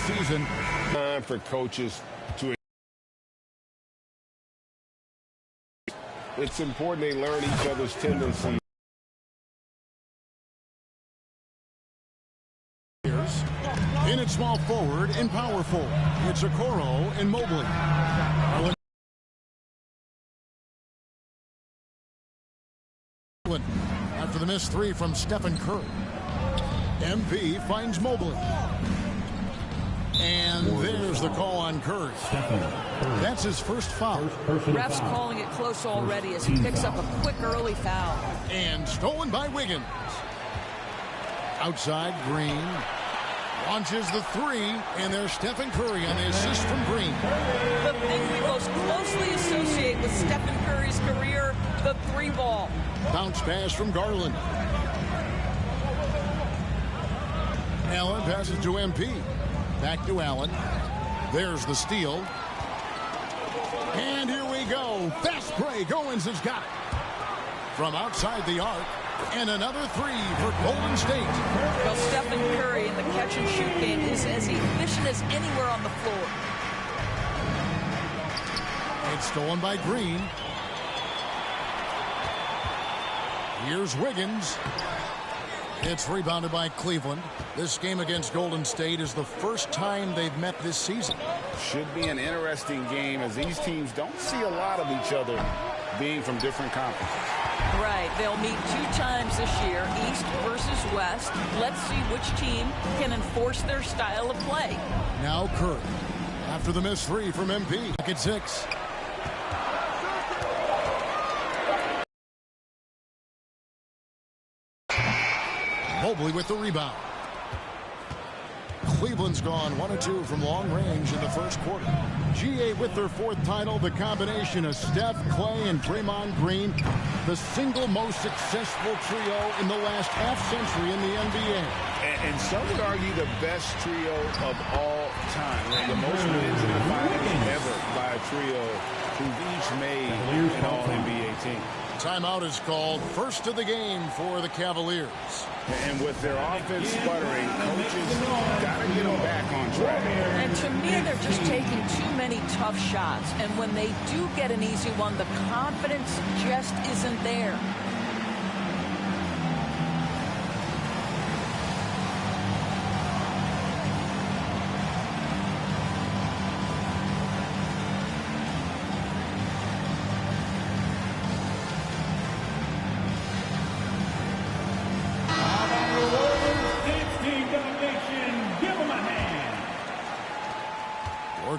season. Time for coaches to. It's important they learn each other's tendencies. In at small forward and power forward, it's Okoro and Mobley. After the missed three from Stephen Curry. MP finds Mobley. And there's the call on Curry. That's his first foul. Refs calling it close already as he picks up a quick early foul. And stolen by Wiggins. Outside, Green. Launches the three, and there's Stephen Curry on the assist from Green. The thing we most closely associate with Stephen Curry's career, the three ball. Bounce pass from Garland. Allen passes to MP. Back to Allen. There's the steal. And here we go. Fast break. Owens has got it. From outside the arc. And another three for Golden State. Well, Stephen Curry in the catch-and-shoot game is as efficient as anywhere on the floor. It's stolen by Green. Here's Wiggins. It's rebounded by Cleveland. This game against Golden State is the first time they've met this season. Should be an interesting game as these teams don't see a lot of each other being from different conferences. Right. They'll meet 2 times this year, East versus West. Let's see which team can enforce their style of play. Now Curry. After the missed three from MP. Back at 6. Mobley with the rebound. Cleveland's gone 1 of 2 from long range in the first quarter. GA with their 4th title, the combination of Steph, Clay, and Draymond Green, the single most successful trio in the last half-century in the NBA. And some would argue the best trio of all time. The most wins in the finals ever by a trio who've each made an All-NBA team. Timeout is called. First of the game for the Cavaliers. And with their offense sputtering, coaches got to get them back on track. And to me, they're just taking too many tough shots. And when they do get an easy one, the confidence just isn't there.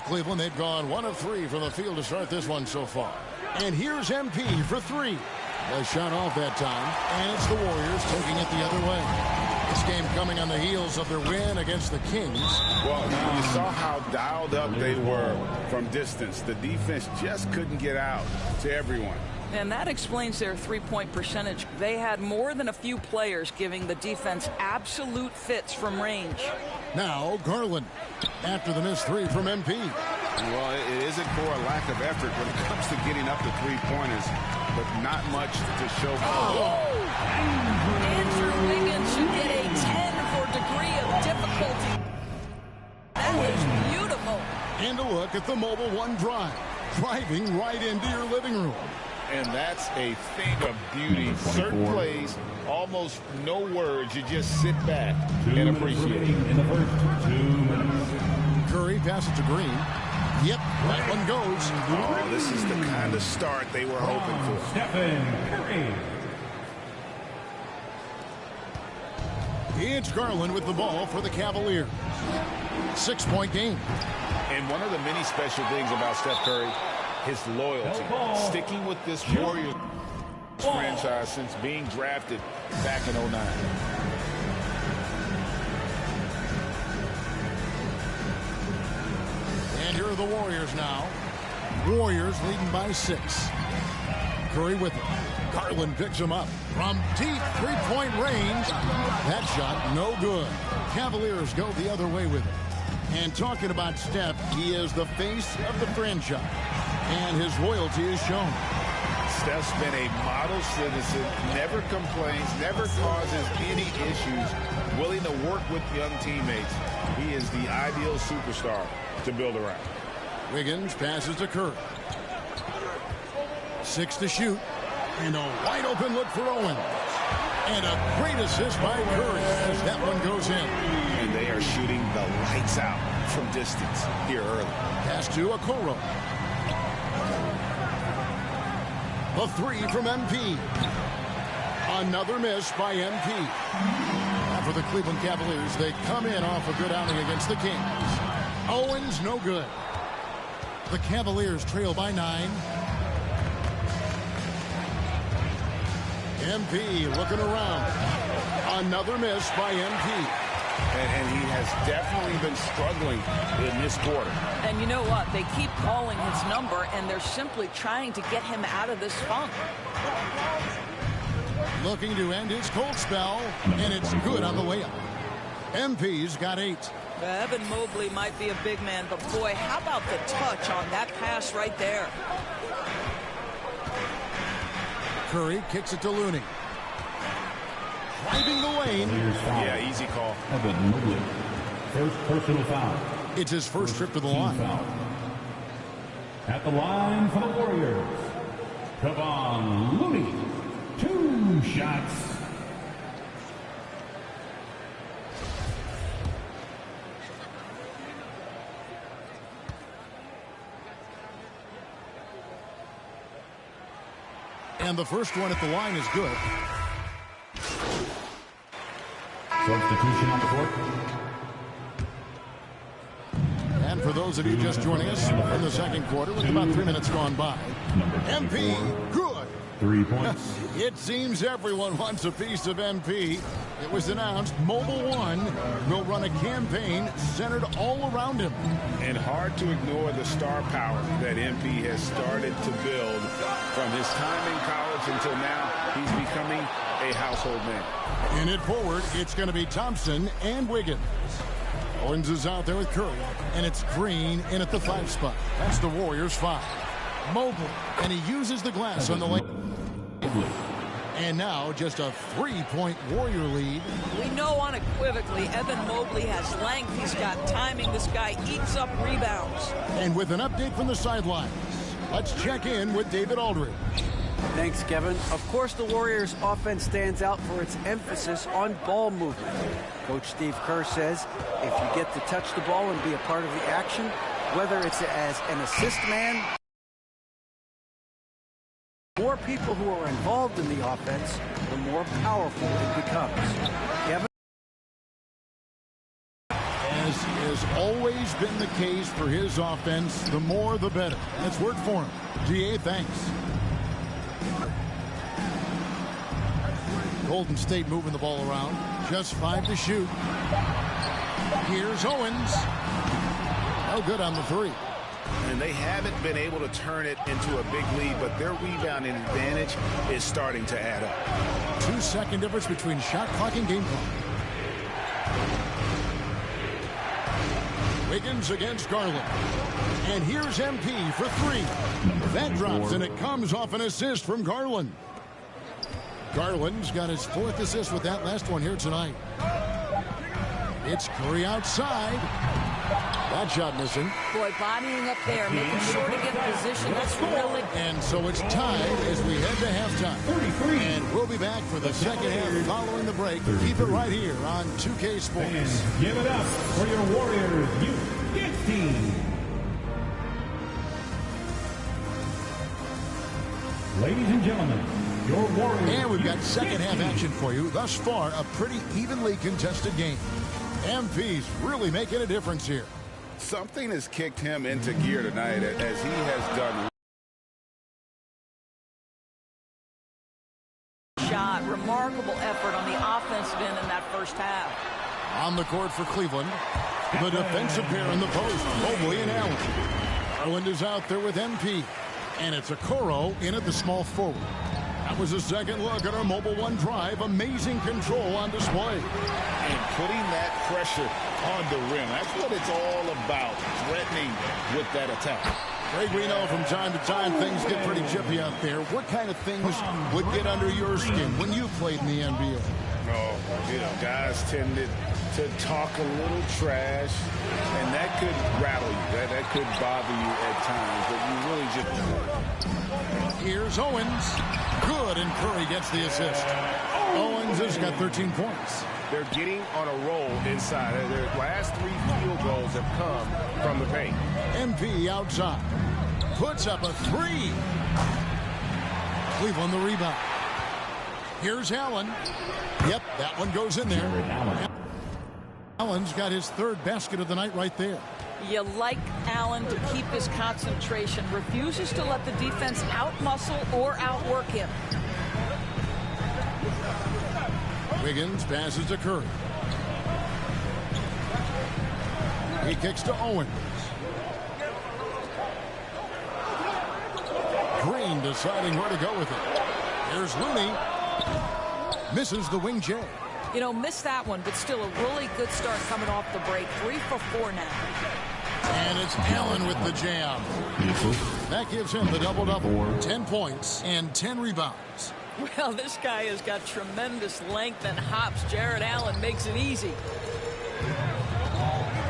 Cleveland, they've gone 1 of 3 from the field to start this one so far. And here's MP for 3. They shot off that time, and it's the Warriors taking it the other way. This game coming on the heels of their win against the Kings. Well, you saw how dialed up they were from distance. The defense just couldn't get out to everyone. And that explains their three-point percentage. They had more than a few players giving the defense absolute fits from range. Now Garland after the missed 3 from MP. Well, it isn't for a lack of effort when it comes to getting up to three-pointers, but not much to show for. Andrew Wiggins should get a 10 for degree of difficulty. That is beautiful. And a look at the Mobile One drive. Driving right into your living room. And that's a thing of beauty. Certain plays, almost no words. You just sit back and appreciate it. In the first 2 minutes. Curry passes to Green. Yep, that one goes. Oh, this is the kind of start they were hoping for. Stephen Curry. It's Garland with the ball for the Cavaliers. 6-point game. And one of the many special things about Steph Curry, his loyalty, sticking with this Warriors franchise since being drafted back in 2009. And here are the Warriors now. Warriors leading by 6. Curry with it. Garland picks him up from deep 3-point range. That shot no good. Cavaliers go the other way with it. And talking about Steph, he is the face of the franchise. And his loyalty is shown. Steph's been a model citizen, never complains, never causes any issues, willing to work with young teammates. He is the ideal superstar to build around. Wiggins passes to Curry. 6 to shoot. And a wide open look for Owens. And a great assist by Curry as that one goes in. And they are shooting the lights out from distance here early. Pass to Okoro. The three from MP. Another miss by MP. Now for the Cleveland Cavaliers, they come in off a good outing against the Kings. Owens, no good. The Cavaliers trail by 9. MP looking around. Another miss by MP. And he has definitely been struggling in this quarter. And you know what? They keep calling his number, and they're simply trying to get him out of this funk. Looking to end his cold spell, and it's good on the way up. MP's got 8. Evan Mobley might be a big man, but boy, how about the touch on that pass right there? Curry kicks it to Looney. Driving the lane. Yeah, easy call. Evan Mobley. First personal foul. It's his first trip to the line. Foul. At the line for the Warriors, Kevon Looney. 2 shots. And the first one at the line is good. Substitution on the court. And for those of you just joining us in the second quarter, with about 3 minutes gone by, MP, good. 3 points. It seems everyone wants a piece of MP. It was announced Mobile One will run a campaign centered all around him. And hard to ignore the star power that MP has started to build from his time in college until now. He's becoming a household name. In it forward, it's going to be Thompson and Wiggins. Owens is out there with Curry, and it's Green in at the 5 spot. That's the Warriors' 5. Mobley, and he uses the glass on the lane. And now just a 3-point Warrior lead. We know unequivocally Evan Mobley has length. He's got timing. This guy eats up rebounds. And with an update from the sidelines, let's check in with David Aldridge. Thanks, Kevin. Of course, the Warriors' offense stands out for its emphasis on ball movement. Coach Steve Kerr says if you get to touch the ball and be a part of the action, whether it's as an assist man, more people who are involved in the offense, the more powerful it becomes. Kevin? As has always been the case for his offense, the more the better. That's worked for him. DA, thanks. Golden State moving the ball around. Just 5 to shoot. Here's Owens. No good on the 3. And they haven't been able to turn it into a big lead, but their rebounding advantage is starting to add up. 2-second difference between shot clock and game clock. Wiggins against Garland. And here's MP for 3. That drops, and it comes off an assist from Garland. Garland's got his 4th assist with that last one here tonight. It's Curry outside. That shot missing. Boy, bodying up there, making sure to get position. That's really... And so it's tied as we head to halftime. And we'll be back for the second half following the break. Keep it right here on 2K Sports. And give it up for your Warriors Youth team. Ladies and gentlemen, your Warriors. And we've got second half action for you. Thus far, a pretty evenly contested game. MP's really making a difference here. Something has kicked him into gear tonight as he has done. Shot, remarkable effort on the offensive end in that first half. On the court for Cleveland, the defensive pair in the post, Mobley and Allen. Garland is out there with MP, and it's Okoro in at the small forward. That was a second look at our Mobile One drive. Amazing control on display. And putting that pressure on the rim. That's what it's all about, threatening with that attack. Craig, we know from time to time things get pretty chippy out there. What kind of things would get under your skin when you played in the NBA? Oh, guys tended to talk a little trash, and that could rattle you. That could bother you at times, but you really just... Here's Owens. Good, and Curry gets the assist. Owens has got 13 points. They're getting on a roll inside. Their last 3 field goals have come from the paint. MP outside. Puts up a 3. Cleveland the rebound. Here's Allen. Yep, that one goes in there. Allen's got his 3rd basket of the night right there. You like Allen to keep his concentration. Refuses to let the defense outmuscle or outwork him. Wiggins passes to Curry. He kicks to Owens. Green deciding where to go with it. Here's Looney. Misses the wing J. Missed that one, but still a really good start coming off the break. 3 for 4 now. And it's Allen with the jam. That gives him the double-double. 10 points and 10 rebounds. Well, this guy has got tremendous length and hops. Jared Allen makes it easy.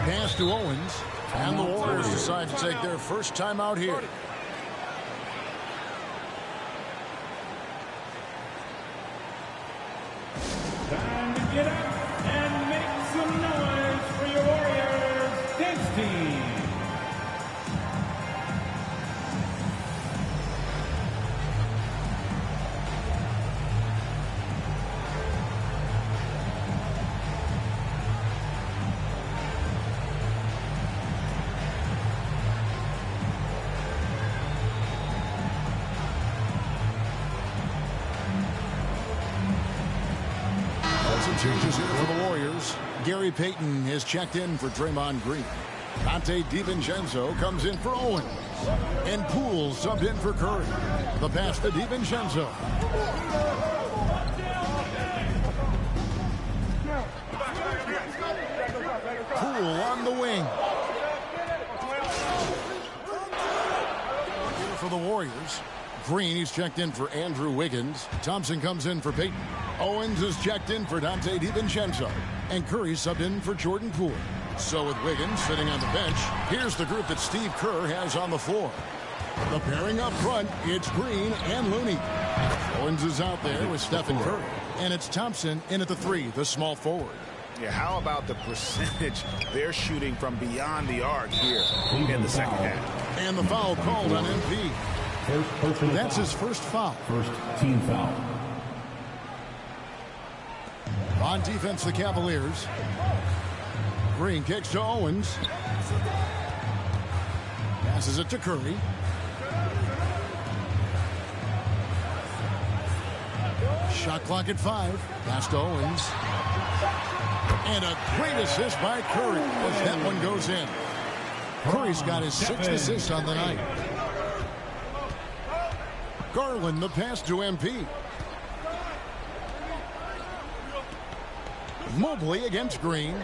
Pass to Owens. And the Warriors decide to take their first time out here. Time to get up and make some noise for your Warriors dance team. Changes here for the Warriors. Gary Payton is checked in for Draymond Green. Dante DiVincenzo comes in for Owens. And Poole subbed in for Curry. The pass to DiVincenzo. Poole on the wing. Here for the Warriors. Green, he's checked in for Andrew Wiggins. Thompson comes in for Payton. Owens is checked in for Dante DiVincenzo. And Curry subbed in for Jordan Poole. So with Wiggins sitting on the bench, here's the group that Steve Kerr has on the floor. The pairing up front, it's Green and Looney. Owens is out there with Stephen Curry. And it's Thompson in at the 3, the small forward. Yeah, how about the percentage they're shooting from beyond the arc here in the second half? And the foul called on MP. That's his first foul. First team foul. On defense, the Cavaliers. Green kicks to Owens. Passes it to Curry. Shot clock at 5. Pass to Owens. And a great assist by Curry as that one goes in. Curry's got his 6th assist on the night. Garland, the pass to MP. Mobley against Green.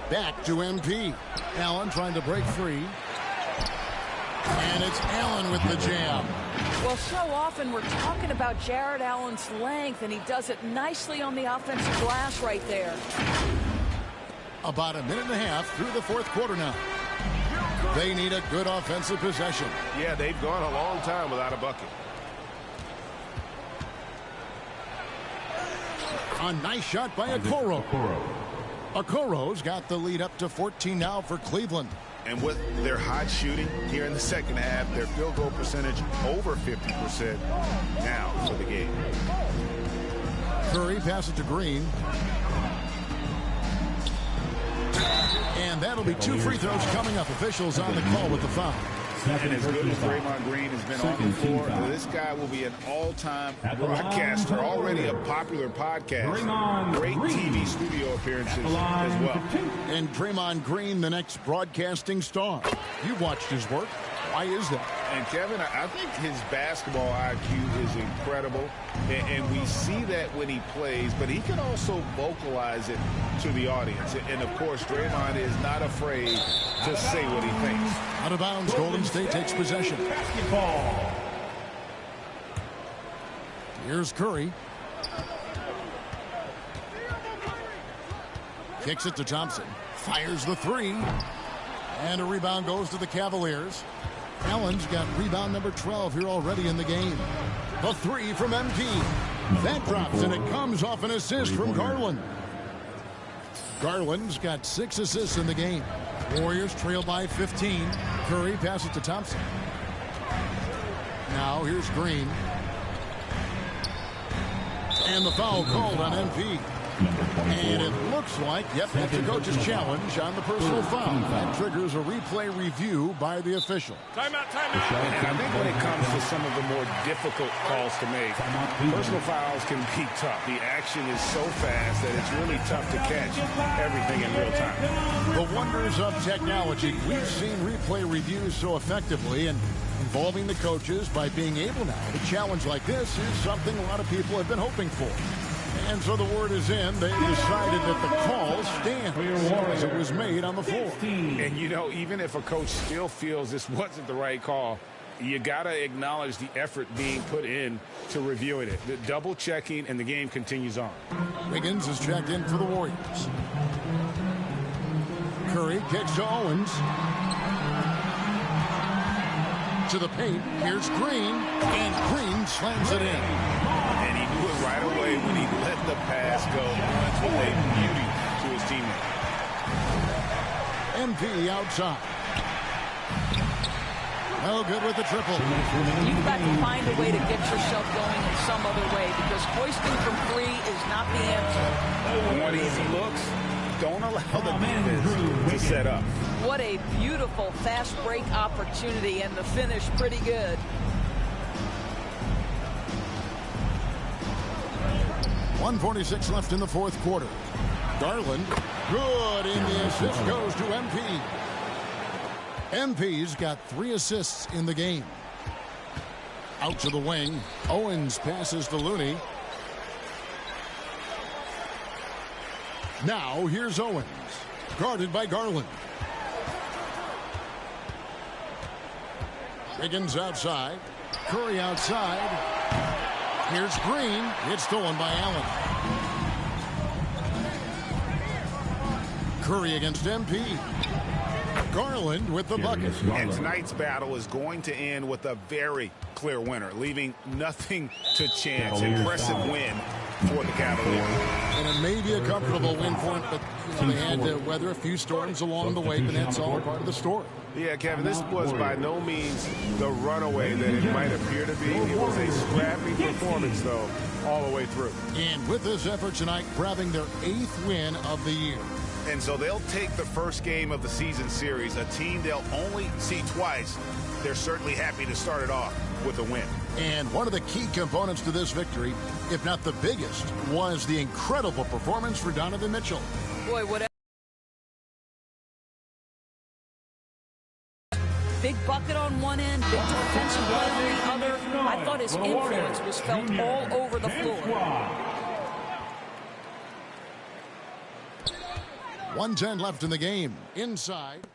Back to MP. Allen trying to break free. And it's Allen with the jam. Well, so often we're talking about Jared Allen's length, and he does it nicely on the offensive glass right there. About a minute and a half through the 4th quarter now. They need a good offensive possession. Yeah, they've gone a long time without a bucket. A nice shot by Okoro. Okoro's got the lead up to 14 now for Cleveland. And with their hot shooting here in the second half, their field goal percentage over 50% now for the game. Curry passes to Green. And that'll be 2 free throws coming up. Officials on the call with the foul. And as good as Draymond Green has been on the floor, this guy will be an all-time broadcaster, already a popular podcast. Great TV studio appearances as well. And Draymond Green, the next broadcasting star. You've watched his work. Why is that? And Kevin, I think his basketball IQ is incredible, and we see that when he plays, but he can also vocalize it to the audience. And of course, Draymond is not afraid to say what he thinks. Out of bounds, Golden State takes possession. Basketball. Here's Curry. Kicks it to Thompson. Fires the three. And a rebound goes to the Cavaliers. Allen's got rebound number 12 here already in the game. The three from MP. That drops, and it comes off an assist from Garland. Garland's got 6 assists in the game. Warriors trail by 15. Curry passes to Thompson. Now here's Green. And the foul called on MP. And it looks like, yep, that's the coach's challenge on the personal foul. That triggers a replay review by the official. Timeout, timeout. And I think when it comes to some of the more difficult calls to make, personal fouls can be tough. The action is so fast that it's really tough to catch everything in real time. The wonders of technology. We've seen replay reviews so effectively, and involving the coaches by being able now to challenge like this is something a lot of people have been hoping for. And so the word is in. They decided that the call stands as it was made on the floor. And, you know, even if a coach still feels this wasn't the right call, you got to acknowledge the effort being put in to reviewing it. The double checking, and the game continues on. Wiggins is checked in for the Warriors. Curry kicks to Owens. To the paint. Here's Green. And Green slams it in. And he knew it right away when he let the pass go. That's what they beauty to his teammate. MP outside. No good with the triple. You've got to find a way to get yourself going in some other way, because hoisting from 3 is not the answer. One easy looks. Don't allow the defense to set up. What a beautiful fast break opportunity, and the finish pretty good. .146 left in the fourth quarter. Garland, good, and the assist goes to MP. MP's got 3 assists in the game. Out to the wing. Owens passes to Looney. Now here's Owens, guarded by Garland. Wiggins outside. Curry outside. Here's Green. It's stolen by Allen. Curry against MP. Garland with the bucket. And tonight's battle is going to end with a very clear winner, leaving nothing to chance. Impressive win for the Cavaliers. And it may be a comfortable win for them, but they had to weather a few storms along the way, but that's all part of the story. Yeah, Kevin, this was by no means the runaway that it might appear to be. It was a scrappy performance, though, all the way through. And with this effort tonight, grabbing their 8th win of the year. And so they'll take the first game of the season series, a team they'll only see twice. They're certainly happy to start it off with a win. And one of the key components to this victory, if not the biggest, was the incredible performance for Donovan Mitchell. Boy, whatever. Big bucket on one end, big defensive play on the other. I thought his influence was felt all over the floor. 1:10 left in the game. Inside.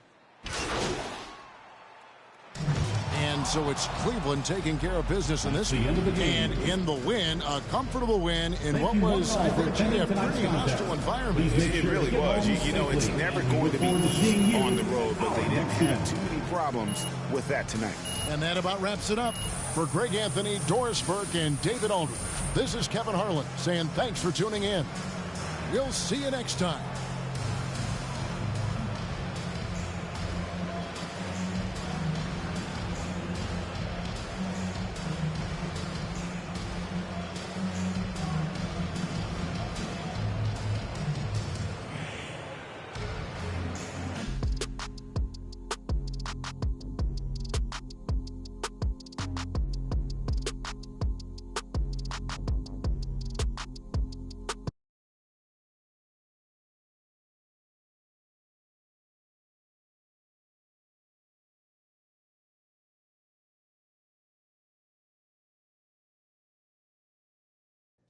And so it's Cleveland taking care of business in this one. And in the win, a comfortable win in what was, I think, a pretty hostile environment. It really was. You know, it's never going to be easy on the road, but they didn't have too many problems with that tonight. And that about wraps it up. For Greg Anthony, Doris Burke, and David Aldridge, this is Kevin Harlan saying thanks for tuning in. We'll see you next time.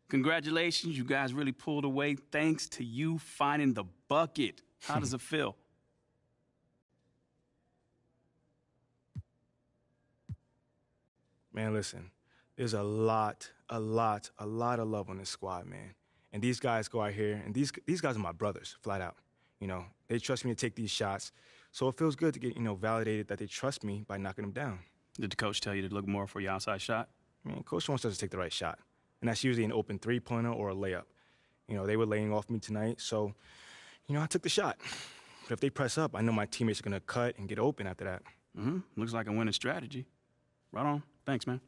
Congratulations, you guys really pulled away thanks to you finding the bucket. How does it feel? Man, listen, there's a lot of love on this squad, man. And these guys go out here, and these guys are my brothers, flat out. You know, they trust me to take these shots, so it feels good to get, validated that they trust me by knocking them down. Did the coach tell you to look more for your outside shot? Man, coach wants us to take the right shot, and that's usually an open three-pointer or a layup. You know, they were laying off me tonight, so, I took the shot. But if they press up, I know my teammates are going to cut and get open after that. Looks like a winning strategy. Right on. Thanks, man.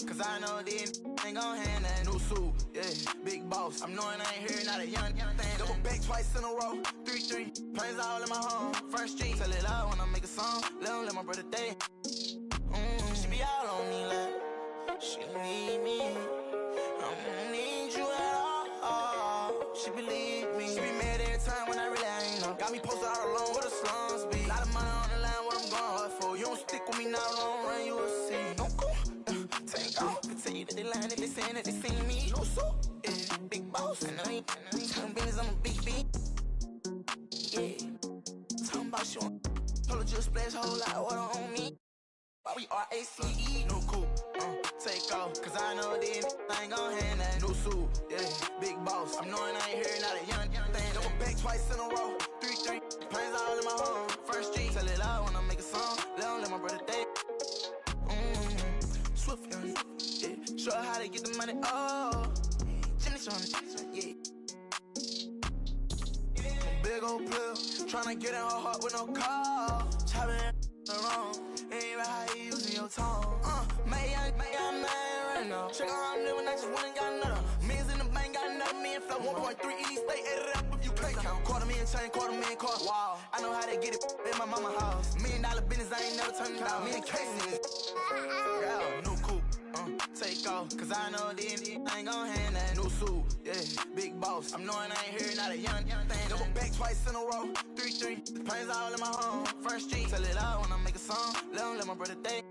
Cause I know these ain't gon' hand that new suit, yeah, big boss. I'm knowing I ain't here, not a young thing. Double back twice in a row, 3-3, planes all in my home. First street, tell it loud when I make a song. Let my brother day. She be all on me like she need me. I don't need you at all. She believe me. She be mad every time when I really ain't know. Got me posted all alone where the slums be. Lot of money on the line, what I'm going hard for. You don't stick with me now, long run, you will see. Don't go. Take off, can tell you that they lying, that they saying that they seen me. No suit, yeah, big boss, and I ain't talking business, I'm a big B. Yeah, talking about you, told her just splash whole lot of water on me. Why we RACE, no coupe, take off, cause I know these ain't gon' hand that. No suit, yeah, big boss, I'm knowing I ain't here, not a young thing. Double back twice in a row, 3-3, planes all in my home. First street, tell it loud when I make a song, let my brother day. Swift, yeah. Show her how to get the money, oh. Jimmy Sean, yeah. Big old player, tryna get in her heart with no call. Chopping around, ain't right how you using your tongue. May I man right now. Check out I'm living, I just went and got another. Millions in the bank, got another million flow. 1.3 in each state, add it up if you can't count. $250,000 chain, $250,000 car. Wow, I know how to get it in my mama house. $1 million business, I ain't never turned down. Me and Casey, yeah, no coupe. Take off, cause I know these ain't gon' hand that. New suit, yeah, big boss. I'm knowing I ain't here, not a young thing. Double back twice in a row, 3-3, planes all in my home. First street, tell it loud when I make a song. Let my brother day.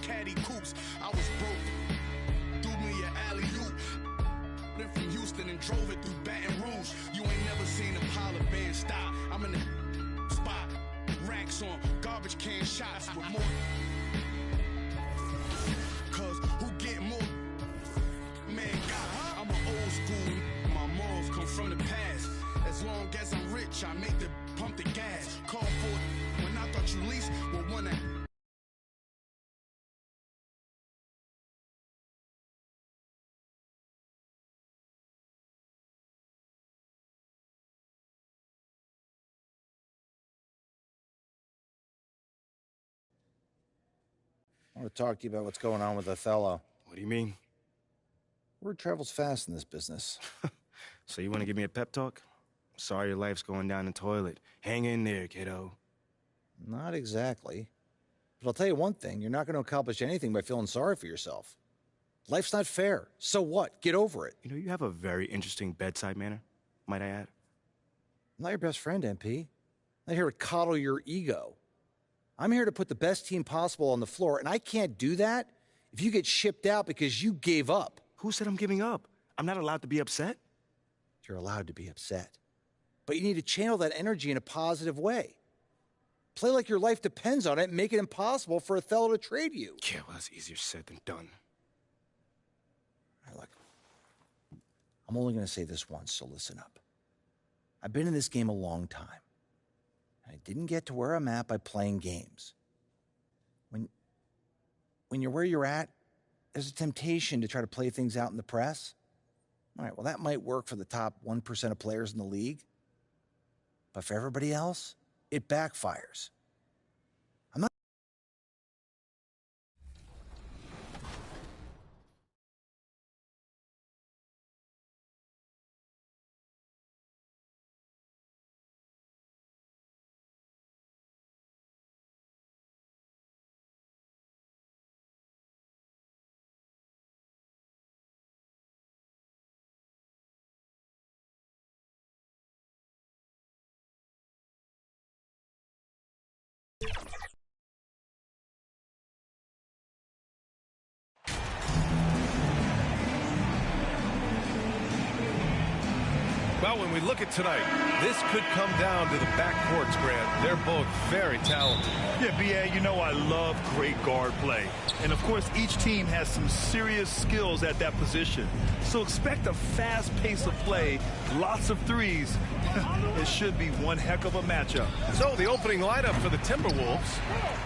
Caddy coops. I was broke. Threw me an alley-oop. Then from Houston and drove it through Baton Rouge. You ain't never seen a pile of band stop. I'm in the spot. Racks on garbage can shots with more. Cause who get more? Man, God, I'm an old school. My morals come from the past. As long as I'm rich, I make the pump the gas. Call for it when I thought you least. Well, one that I want to talk to you about what's going on with Othello. What do you mean? Word travels fast in this business. So you want to give me a pep talk? Sorry your life's going down the toilet. Hang in there, kiddo. Not exactly. But I'll tell you one thing. You're not going to accomplish anything by feeling sorry for yourself. Life's not fair. So what? Get over it. You know, you have a very interesting bedside manner, might I add. I'm not your best friend, MP. I'm not here to coddle your ego. I'm here to put the best team possible on the floor, and I can't do that if you get shipped out because you gave up. Who said I'm giving up? I'm not allowed to be upset? You're allowed to be upset. But you need to channel that energy in a positive way. Play like your life depends on it and make it impossible for Othello to trade you. Yeah, well, that's easier said than done. All right, look, I'm only going to say this once, so listen up. I've been in this game a long time. I didn't get to where I'm at by playing games. When you're where you're at, there's a temptation to try to play things out in the press. All right, well, that might work for the top 1% of players in the league. But for everybody else, it backfires. I'm not... Well, when we look at tonight, this could come down to the backcourts, Grant. They're both very talented. Yeah, B.A., you know I love great guard play. And, of course, each team has some serious skills at that position. So expect a fast pace of play, lots of threes. It should be one heck of a matchup. So the opening lineup for the Timberwolves.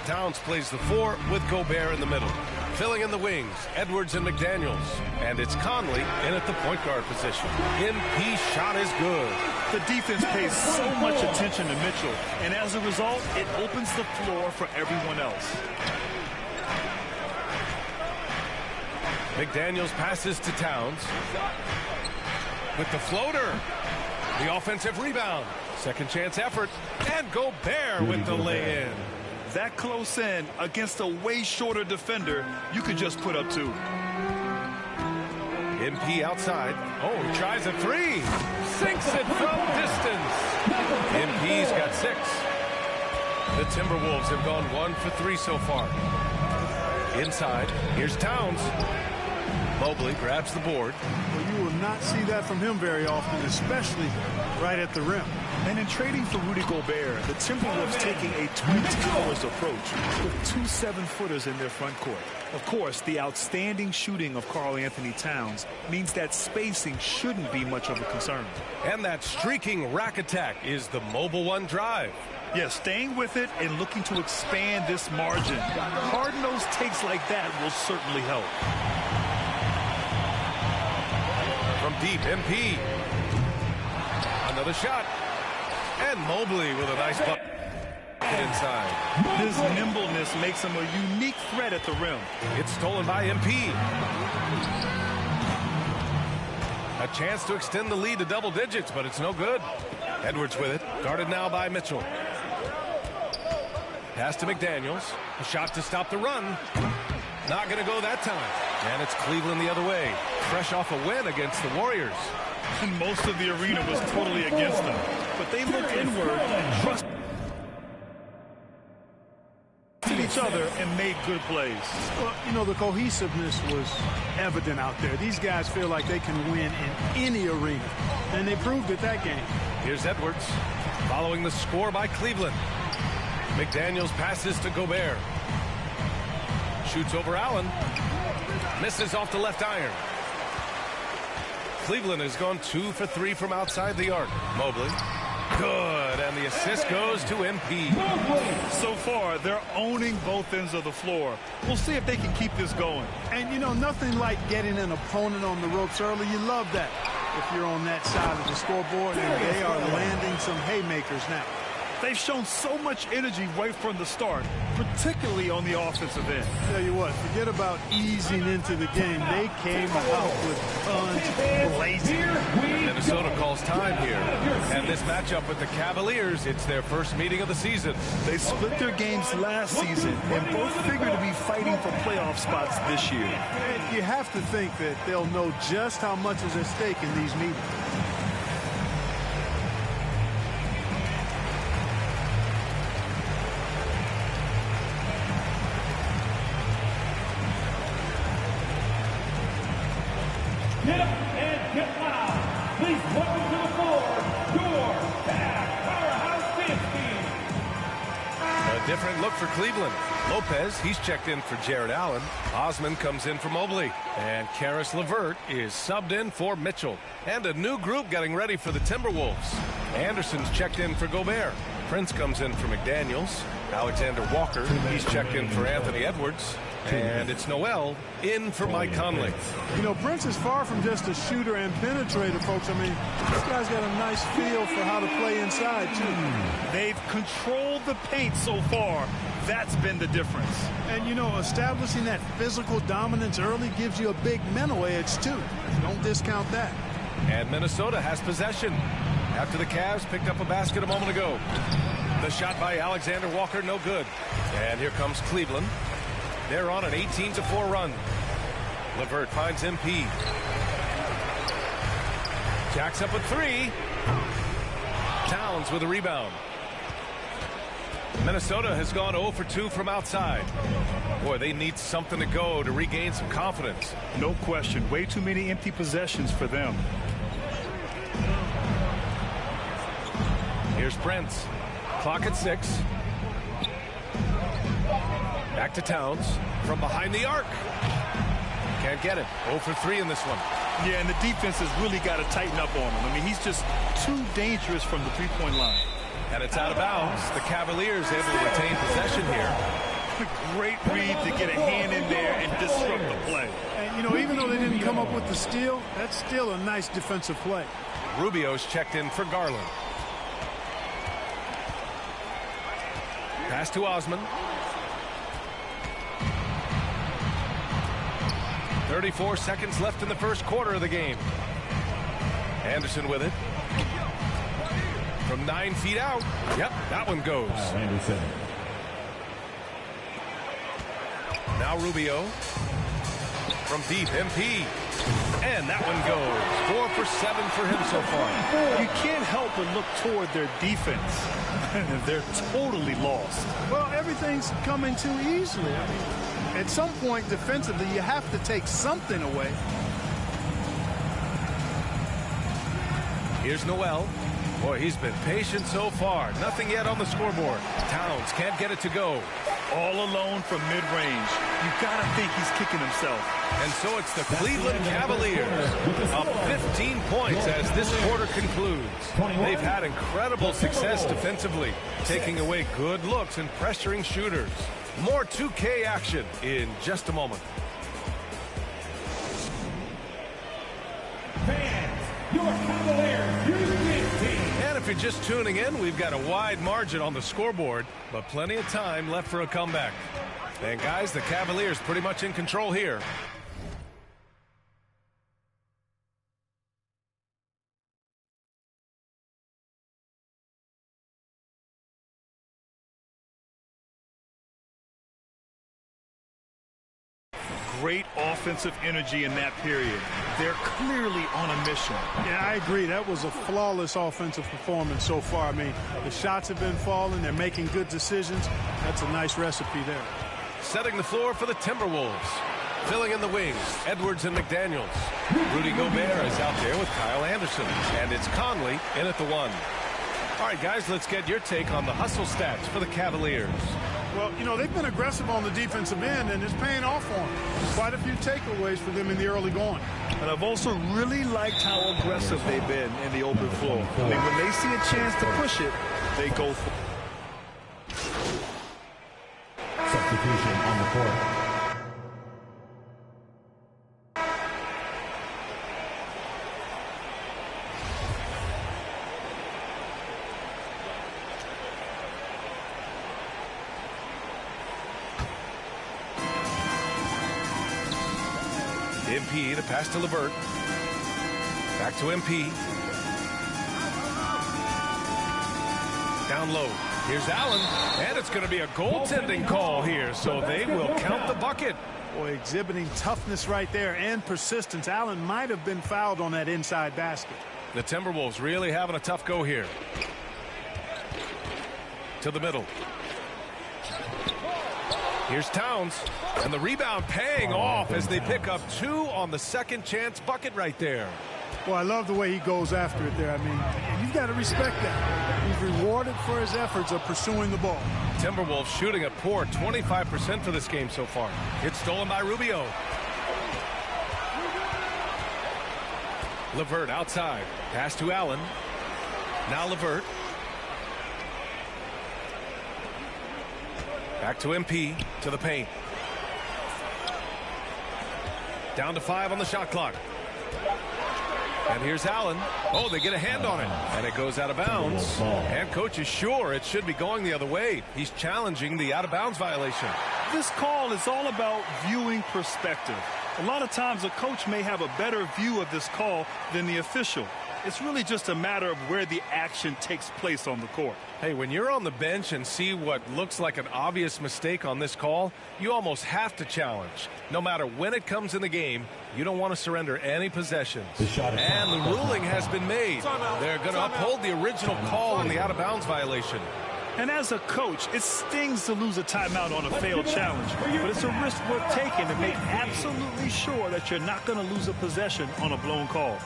Towns plays the 4 with Gobert in the middle. Filling in the wings, Edwards and McDaniels. And it's Conley in at the point guard position. MP shot is good. The defense pays so much attention to Mitchell, and as a result, it opens the floor for everyone else. McDaniels passes to Towns. With the floater. The offensive rebound. Second chance effort. And Gobert with the lay-in. That close in against a way shorter defender, you could just put up 2. MP outside. Oh, he tries a 3. Sinks it from distance. MP's got 6. The Timberwolves have gone 1 for 3 so far. Inside, here's Towns. Mobley grabs the board. Well, you will not see that from him very often, especially right at the rim. And in trading for Rudy Gobert, the Timberwolves taking a twin towers approach with 2 7-footers in their front court. Of course, the outstanding shooting of Karl-Anthony Towns means that spacing shouldn't be much of a concern. And that streaking rack attack is the mobile 1 drive. Yeah, staying with it and looking to expand this margin. Hard-nosed takes like that will certainly help. From deep, MP. Another shot. And Mobley with a nice bucket inside. His nimbleness makes him a unique threat at the rim. It's stolen by MP. A chance to extend the lead to double digits, but it's no good. Edwards with it. Guarded now by Mitchell. Pass to McDaniels. A shot to stop the run. Not going to go that time. And it's Cleveland the other way. Fresh off a win against the Warriors. And most of the arena was totally against them. But they looked inward and trusted each other and made good plays. Well, you know, the cohesiveness was evident out there. These guys feel like they can win in any arena. And they proved it that game. Here's Edwards following the score by Cleveland. McDaniels passes to Gobert. Shoots over Allen. Misses off the left iron. Cleveland has gone 2 for 3 from outside the arc. Mobley. Good. And the assist goes to MP. So far, they're owning both ends of the floor. We'll see if they can keep this going. And, you know, nothing like getting an opponent on the ropes early. You love that if you're on that side of the scoreboard, and they are landing some haymakers now. They've shown so much energy right from the start, particularly on the offensive end. Tell you what, forget about easing into the game. They came out with guns blazing. Minnesota calls time here. And this matchup with the Cavaliers, it's their first meeting of the season. They split their games last season and both figure to be fighting for playoff spots this year. And you have to think that they'll know just how much is at stake in these meetings. Get up and get loud. Please welcome to the floor your powerhouse dance team. A different look for Cleveland. Lopez, he's checked in for Jared Allen. Osman comes in for Mobley. And Karis LeVert is subbed in for Mitchell. And a new group getting ready for the Timberwolves. Anderson's checked in for Gobert. Prince comes in for McDaniels. Alexander Walker, he's checked in for Anthony Edwards. And it's Noel in for Mike Conley. You know, Prince is far from just a shooter and penetrator, folks. I mean, this guy's got a nice feel for how to play inside, too. They've controlled the paint so far. That's been the difference. And, you know, establishing that physical dominance early gives you a big mental edge, too. Don't discount that. And Minnesota has possession after the Cavs picked up a basket a moment ago. The shot by Alexander Walker, no good. And here comes Cleveland. They're on an 18-4 run. LeVert finds MP. Jacks up a three. Towns with a rebound. Minnesota has gone 0 for 2 from outside. Boy, they need something to go to regain some confidence. No question. Way too many empty possessions for them. Here's Prince. Clock at 6. Back to Towns from behind the arc. Can't get it. 0 for 3 in this one. Yeah, and the defense has really got to tighten up on him. I mean, he's just too dangerous from the three-point line. And it's out of bounds. The Cavaliers able to retain possession here. Great read to get a hand in there and disrupt the play. And, you know, even though they didn't come up with the steal, that's still a nice defensive play. Rubio's checked in for Garland. Pass to Osman. 34 seconds left in the first quarter of the game. Anderson with it. From 9 feet out. Yep, that one goes. Anderson. Now Rubio. From deep, MP. And that one goes. 4 for 7 for him so far. You can't help but look toward their defense. They're totally lost. Well, everything's coming too easily. I mean, at some point, defensively, you have to take something away. Here's Noel. Boy, he's been patient so far. Nothing yet on the scoreboard. Towns can't get it to go. All alone from mid-range. You got to think he's kicking himself. And so it's the Cleveland Cavaliers up 15 points as this quarter concludes. They've had incredible success defensively, taking away good looks and pressuring shooters. More 2K action in just a moment. Fans, your Cavaliers Houston team. And if you're just tuning in, we've got a wide margin on the scoreboard, but plenty of time left for a comeback. And guys, the Cavaliers pretty much in control here. Great offensive energy in that period. They're clearly on a mission. Yeah, I agree. That was a flawless offensive performance so far. I mean, the shots have been falling. They're making good decisions. That's a nice recipe there. Setting the floor for the Timberwolves. Filling in the wings, Edwards and McDaniels. Rudy Gobert is out there with Kyle Anderson. And it's Conley in at the 1. All right, guys, let's get your take on the hustle stats for the Cavaliers. Well, you know, they've been aggressive on the defensive end, and it's paying off for them. Quite a few takeaways for them in the early going. And I've also really liked how aggressive they've been in the open floor. I mean, when they see a chance to push it, they go for it. Substitution on the court. MP to pass to LeVert. Back to MP. Down low. Here's Allen, and it's going to be a goaltending call here, so they will count the bucket. Boy, exhibiting toughness right there and persistence. Allen might have been fouled on that inside basket. The Timberwolves really having a tough go here. To the middle. Here's Towns, and the rebound paying off as they pick up 2 on the second chance bucket right there. Well, I love the way he goes after it there. I mean, you've got to respect that. He's rewarded for his efforts of pursuing the ball. Timberwolves shooting a poor 25% for this game so far. It's stolen by Rubio. LeVert outside. Pass to Allen. Now LeVert. Back to MP. To the paint. Down to 5 on the shot clock. And here's Allen. Oh, they get a hand on it. And it goes out of bounds. And coach is sure it should be going the other way. He's challenging the out-of-bounds violation. This call is all about viewing perspective. A lot of times a coach may have a better view of this call than the official. It's really just a matter of where the action takes place on the court. Hey, when you're on the bench and see what looks like an obvious mistake on this call, you almost have to challenge. No matter when it comes in the game, you don't want to surrender any possessions. And the ruling has been made. They're going to uphold the original call on the out-of-bounds violation. And as a coach, it stings to lose a timeout on a failed challenge. But it's a risk worth taking to make absolutely sure that you're not going to lose a possession on a blown call.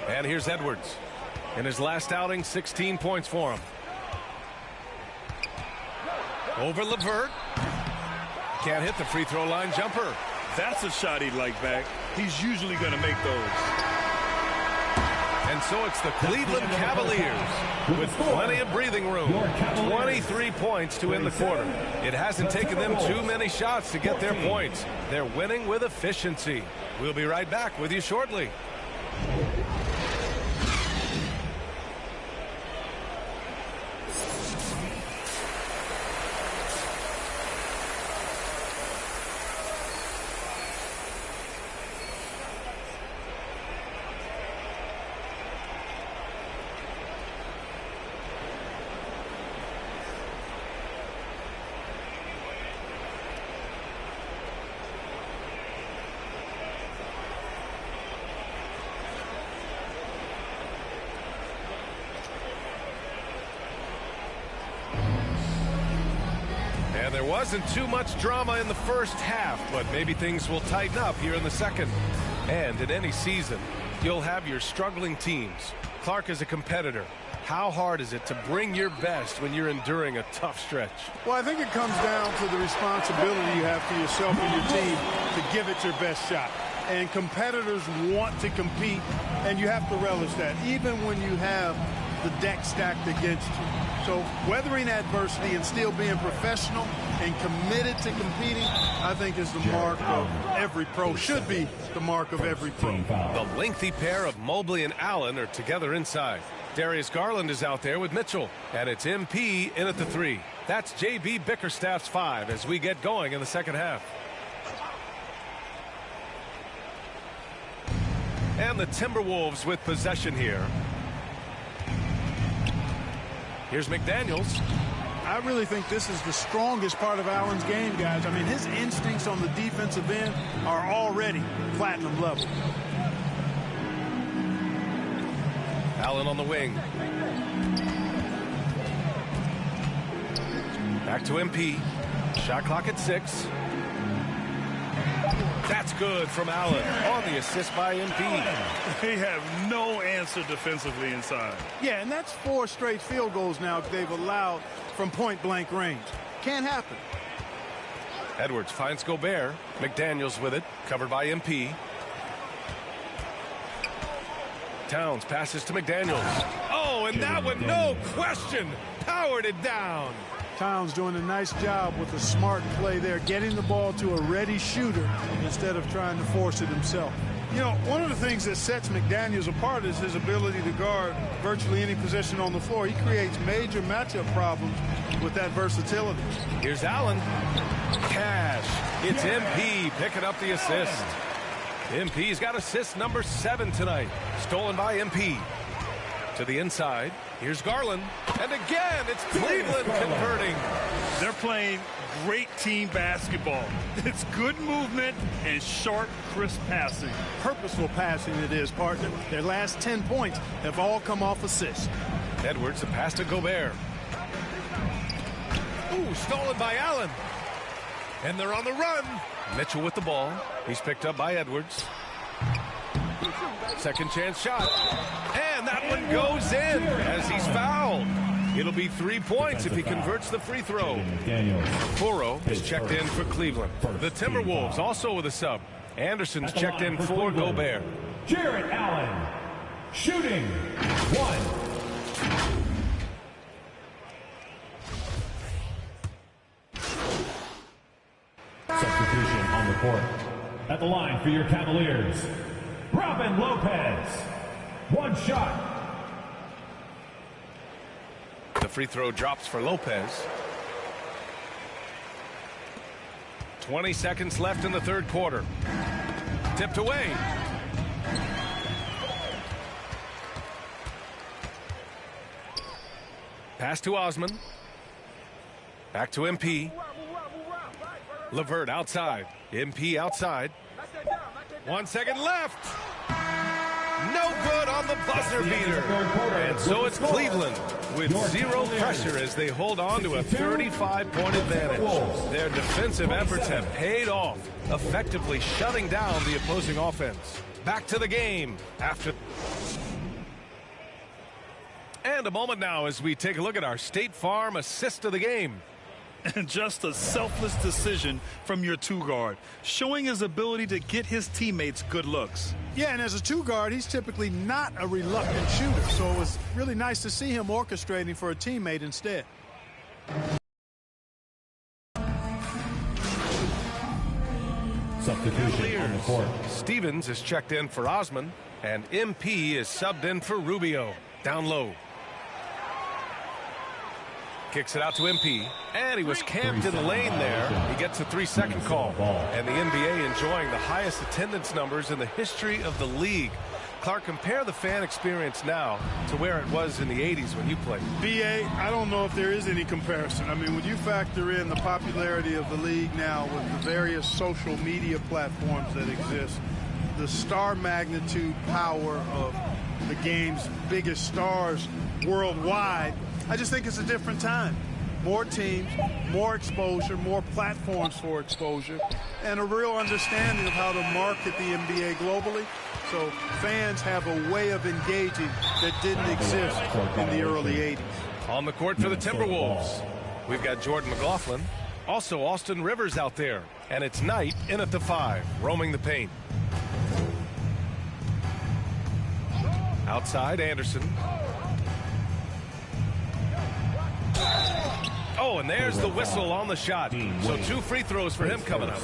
And here's Edwards. In his last outing, 16 points for him. Over LeVert. Can't hit the free throw line jumper. That's a shot he'd like back. He's usually going to make those. And so it's the Cleveland Cavaliers with plenty of breathing room. 23 points to end the quarter. It hasn't taken them too many shots to get their points. They're winning with efficiency. We'll be right back with you shortly. And there wasn't too much drama in the first half, but maybe things will tighten up here in the second. And in any season, you'll have your struggling teams. Clark is a competitor. How hard is it to bring your best when you're enduring a tough stretch? Well, I think it comes down to the responsibility you have for yourself and your team to give it your best shot. And competitors want to compete, and you have to relish that, even when you have the deck stacked against you. So weathering adversity and still being professional and committed to competing, I think is the mark of every pro, should be the mark of every pro. The lengthy pair of Mobley and Allen are together inside. Darius Garland is out there with Mitchell, and it's MP in at the 3. That's J.B. Bickerstaff's 5 as we get going in the second half. And the Timberwolves with possession here. Here's McDaniels. I really think this is the strongest part of Allen's game, guys. I mean, his instincts on the defensive end are already platinum level. Allen on the wing. Back to MP. Shot clock at 6. That's good from Allen on the assist by MP. They have no answer defensively inside. Yeah, and that's 4 straight field goals now they've allowed from point-blank range. Can't happen. Edwards finds Gobert. McDaniels with it, covered by MP. Towns passes to McDaniels. Oh, and that one, no question, powered it down. Towns doing a nice job with a smart play there, getting the ball to a ready shooter instead of trying to force it himself. You know, one of the things that sets McDaniels apart is his ability to guard virtually any position on the floor. He creates major matchup problems with that versatility. Here's Allen. Cash. It's MP picking up the assist. MP's got assist number 7 tonight. Stolen by MP. To the inside. Here's Garland. And again, it's Cleveland converting. They're playing great team basketball. It's good movement and sharp, crisp passing. Purposeful passing it is, partner. Their last 10 points have all come off assists. Edwards, the pass to Gobert. Ooh, stolen by Allen. And they're on the run. Mitchell with the ball. He's picked up by Edwards. Second chance shot. And that one goes in as he's fouled. It'll be 3 points if he converts the free throw. Foro is checked in for Cleveland. The Timberwolves also with a sub. Anderson's checked in for Gobert. Jarrett Allen, shooting 1. Substitution on the court. At the line for your Cavaliers, Robin Lopez. 1 shot. The free throw drops for Lopez. 20 seconds left in the third quarter. Tipped away. Pass to Osman. Back to MP. LeVert outside. MP outside. 1 second left. No good on the buzzer beater. And so it's Cleveland with zero pressure as they hold on to a 35-point advantage. Their defensive efforts have paid off, effectively shutting down the opposing offense. Back to the game after. And a moment now as we take a look at our State Farm assist of the game. And just a selfless decision from your 2 guard, showing his ability to get his teammates good looks. Yeah, and as a 2 guard, he's typically not a reluctant shooter, so it was really nice to see him orchestrating for a teammate instead. Substitution on the court. Stevens is checked in for Osman, and MP is subbed in for Rubio. Down low. Kicks it out to MP, and he was camped in the lane there. He gets a 3-second call, and the NBA enjoying the highest attendance numbers in the history of the league. Clark, compare the fan experience now to where it was in the 80s when you played. BA, I don't know if there is any comparison. I mean, when you factor in the popularity of the league now with the various social media platforms that exist, the star magnitude power of the game's biggest stars worldwide, I just think it's a different time. More teams, more exposure, more platforms for exposure, and a real understanding of how to market the NBA globally. So fans have a way of engaging that didn't exist in the early 80s. On the court for the Timberwolves, we've got Jordan McLaughlin, also Austin Rivers out there, and it's Knight in at the 5, roaming the paint. Outside, Anderson. Oh, and there's the whistle on the shot. So 2 free throws for him coming up.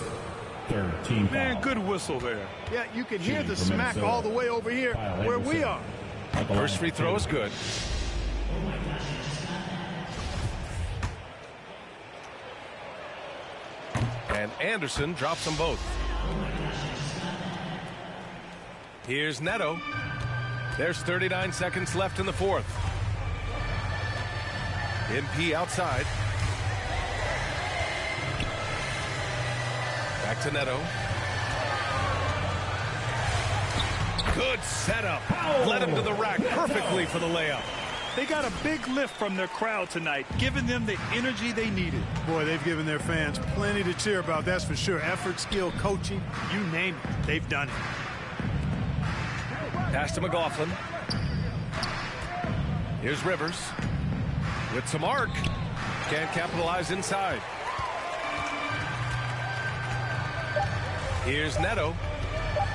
Man, good whistle there. Yeah, you can hear the smack all the way over here where we are. First free throw is good. And Anderson drops them both. Here's Neto. There's 39 seconds left in the fourth. MP outside. Back to Neto. Good setup. Led him to the rack perfectly for the layup. They got a big lift from their crowd tonight, giving them the energy they needed. Boy, they've given their fans plenty to cheer about, that's for sure. Effort, skill, coaching, you name it, they've done it. Pass to McLaughlin. Here's Rivers. With some arc. Can't capitalize inside. Here's Neto.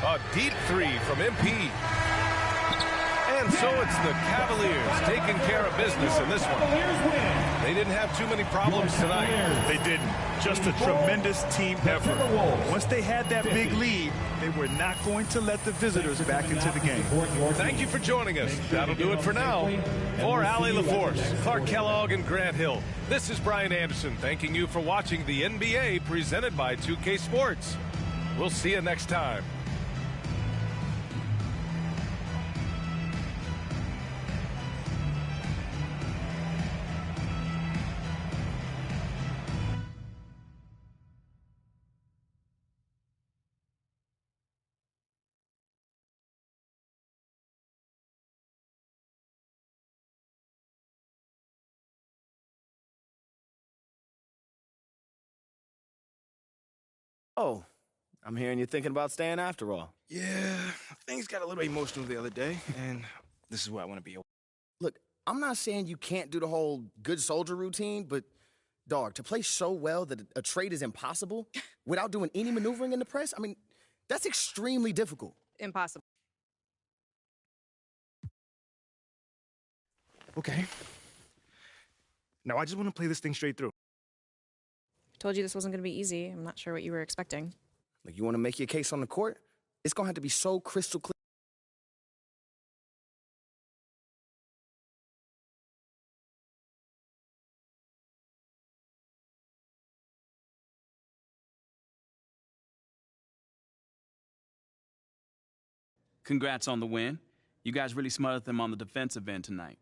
A deep three from MP. And so it's the Cavaliers taking care of business in this one. They didn't have too many problems tonight. They didn't. Just a tremendous team effort. Once they had that big lead, they were not going to let the visitors back into the game. Thank you for joining us. That'll do it for now. For Allie LaForce, Clark Kellogg, and Grant Hill, this is Brian Anderson thanking you for watching the NBA presented by 2K Sports. We'll see you next time. Oh, I'm hearing you're thinking about staying after all. Yeah, things got a little emotional the other day, and this is where I want to be. Look, I'm not saying you can't do the whole good soldier routine, but, dog, to play so well that a trade is impossible without doing any maneuvering in the press, I mean, that's extremely difficult. Impossible. Okay. Now I just want to play this thing straight through. Told you this wasn't going to be easy. I'm not sure what you were expecting. Like, you want to make your case on the court? It's going to have to be so crystal clear. Congrats on the win. You guys really smothered them on the defensive end tonight.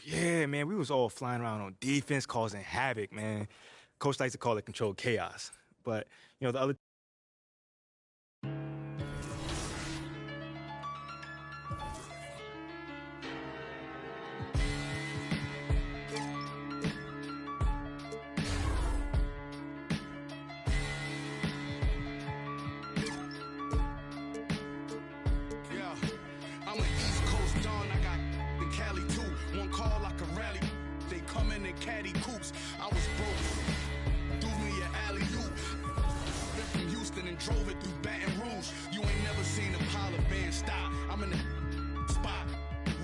Yeah, man, we was all flying around on defense, causing havoc, man. Coach likes to call it controlled chaos. But, you know, the other... Caddy coops. I was broke. Threw me an alley-oop. Been from Houston and drove it through Baton Rouge. You ain't never seen a Apollo band stop. I'm in the spot.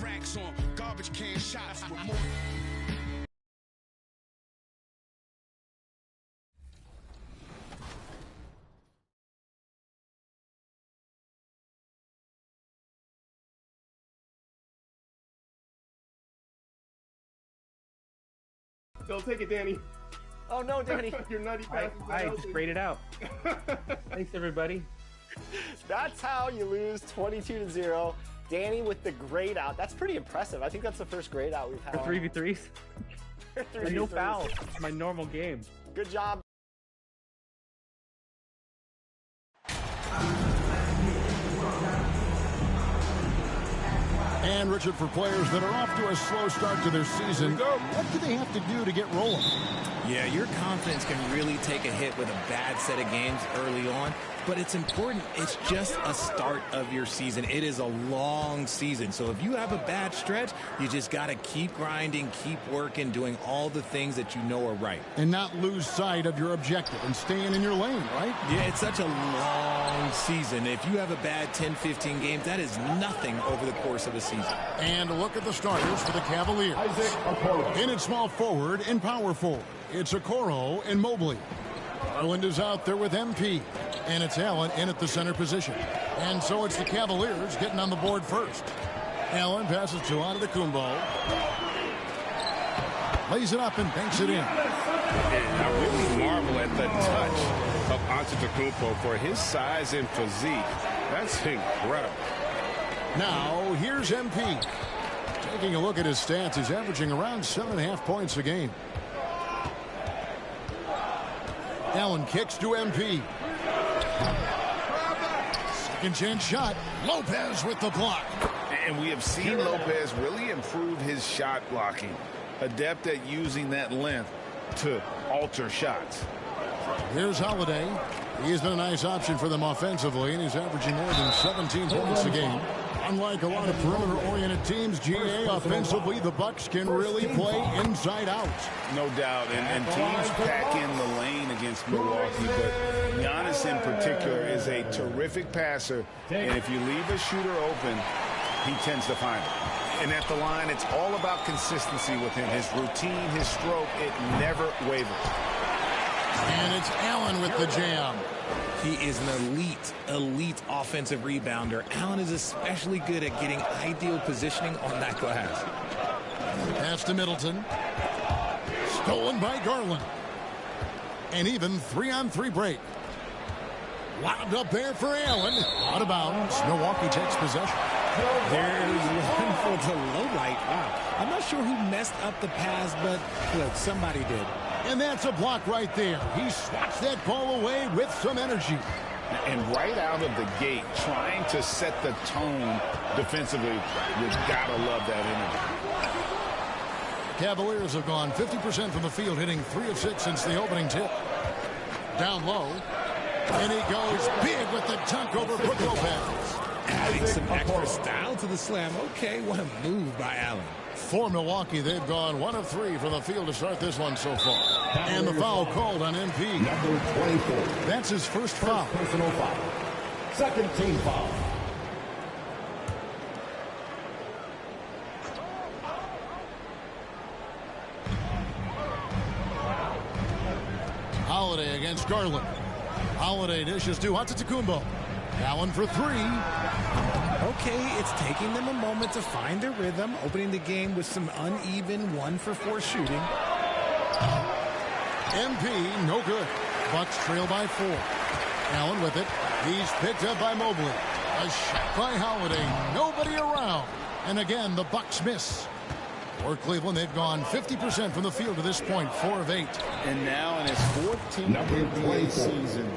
Racks on garbage can shots with more. Don't take it, Danny. Oh no, Danny. Your nutty passes. I just sprayed it out. Thanks, everybody. That's how you lose 22-0. Danny with the grade out. That's pretty impressive. I think that's the first grade out we've had. For 3v3s? And no foul. It's my normal game. Good job. And, Richard, for players that are off to a slow start to their season, what do they have to do to get rolling? Yeah, your confidence can really take a hit with a bad set of games early on, but it's important. It's just a start of your season. It is a long season, so if you have a bad stretch, you just got to keep grinding, keep working, doing all the things that you know are right. And not lose sight of your objective and staying in your lane, right? Yeah, it's such a long season. If you have a bad 10, 15 games, that is nothing over the course of a season. And look at the starters for the Cavaliers. In at small forward and power forward, it's Okoro and Mobley. Garland is out there with MP. And it's Allen in at the center position. And so it's the Cavaliers getting on the board first. Allen passes to Antetokounmpo. Lays it up and banks it in. And I really marvel at the touch of Antetokounmpo for his size and physique. That's incredible. Now, here's MP. Taking a look at his stats, he's averaging around 7.5 points a game. Allen kicks to MP. Second chance shot. Lopez with the block. And we have seen Lopez really improve his shot blocking. Adept at using that length to alter shots. Here's Holiday. He's been a nice option for them offensively, and he's averaging more than 17 points a game. Unlike a lot of perimeter-oriented teams, GA, offensively, the Bucks can really play inside out. No doubt, and teams pack in the lane against Milwaukee, but Giannis in particular is a terrific passer, and if you leave a shooter open, he tends to find it. And at the line, it's all about consistency with him. His routine, his stroke, it never wavers. And it's Allen with the jam. He is an elite offensive rebounder. Allen is especially good at getting ideal positioning on that glass. Pass to Middleton. Stolen by Garland. And even 3-on-3 break. Wound up there for Allen. Out of bounds. Milwaukee takes possession. There's one for the low light. Wow. I'm not sure who messed up the pass, but look, somebody did. And that's a block right there. He swats that ball away with some energy. And right out of the gate, trying to set the tone defensively, you've got to love that energy. Cavaliers have gone 50% from the field, hitting 3 of 6 since the opening tip. Down low. And he goes big with the dunk over Brook Lopez. Adding some extra style to the slam. Okay, what a move by Allen. For Milwaukee, they've gone 1 of 3 from the field to start this one so far. And the foul called on MP. Number 24. That's his first foul. Personal foul. Second team foul. Holiday against Garland. Holiday dishes to Antetokounmpo. Allen for 3. Okay, it's taking them a moment to find their rhythm, opening the game with some uneven 1-for-4 shooting. MP, no good. Bucks trail by 4. Allen with it. He's picked up by Mobley. A shot by Holiday. Nobody around. And again, the Bucks miss. For Cleveland, they've gone 50% from the field to this point, 4 of 8. And now in his 14th NBA season,